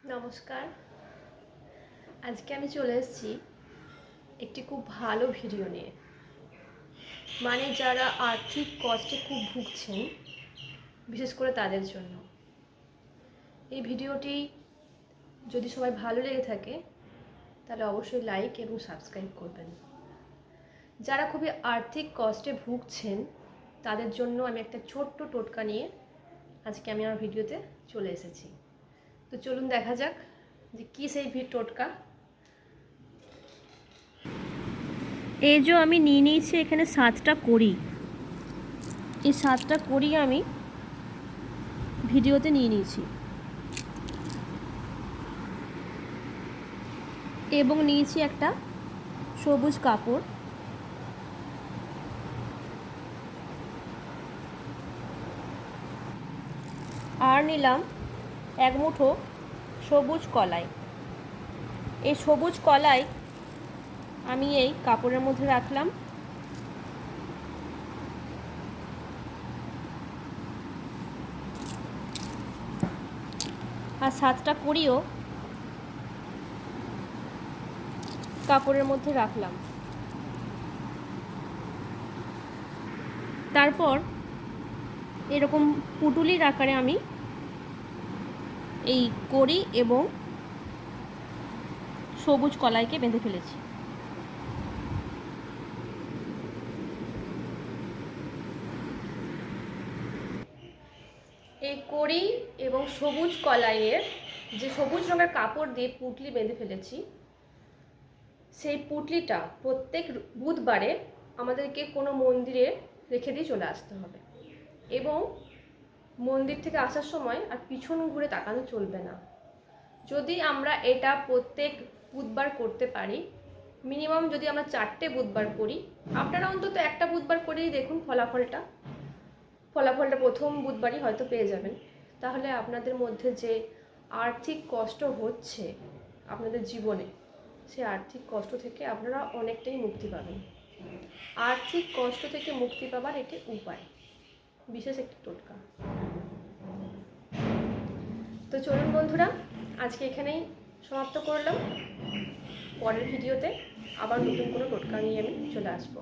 নমস্কার। আজকে আমি চলে এসেছি একটি খুব ভালো ভিডিও নিয়ে। মানে যারা আর্থিক কষ্টে খুব ভুগছেন, বিশেষ করে তাদের জন্য এই ভিডিওটি যদি সবাই ভালো লেগে থাকে তাহলে অবশ্যই লাইক এবং সাবস্ক্রাইব করবেন। যারা খুবই আর্থিক কষ্টে ভুগছেন তাদের জন্য আমি একটা ছোট্ট টোটকা নিয়ে আজকে আমি আমার ভিডিওতে চলে এসেছি। তো চলুন দেখা যাক যে কী সেই টোটকা। এই যে আমি নিয়ে নিয়েছি এখানে 7টা কড়ি। এই 7টা কড়ি আমি ভিডিওতে নিয়ে নিয়েছি এবং নিয়েছি একটা সবুজ কাপড়। আর নিলাম এক মুঠো সবুজ কলাই। এই সবুজ কলাই আমি এই কাপড়ের মধ্যে রাখলাম। আর 7টা কড়িও কাপড়ের মধ্যে রাখলাম। তারপর এরকম পুটুলির আকারে আমি এই কড়ি এবং সবুজ কলাইকে বেঁধে ফেলেছি। এই কড়ি এবং সবুজ কলাইয়ের যে সবুজ রঙের কাপড় দিয়ে পুটলি বেঁধে ফেলেছি, সেই পুটলিটা প্রত্যেক বুধবারে আমাদেরকে কোনো মন্দিরে রেখে দিয়ে চলে আসতে হবে এবং মন্দির থেকে আসার সময় আর পিছন ঘুরে তাকানো চলবে না। যদি আমরা এটা প্রত্যেক বুধবার করতে পারি, মিনিমাম যদি আমরা 4টে বুধবার করি, আপনারা অন্তত একটা বুধবার করেই দেখুন ফলাফলটা প্রথম বুধবারই হয়তো পেয়ে যাবেন। তাহলে আপনাদের মধ্যে যে আর্থিক কষ্ট হচ্ছে আপনাদের জীবনে, সেই আর্থিক কষ্ট থেকে আপনারা অনেকটাই মুক্তি পাবেন। আর্থিক কষ্ট থেকে মুক্তি পাবার একটি উপায়, বিশেষ একটি টোটকা। তো চলুন বন্ধুরা, আজকে এখানেই সমাপ্ত করলাম। পরের ভিডিওতে আবার নতুন কোনো টোটকা নিয়ে আমি চলে আসবো।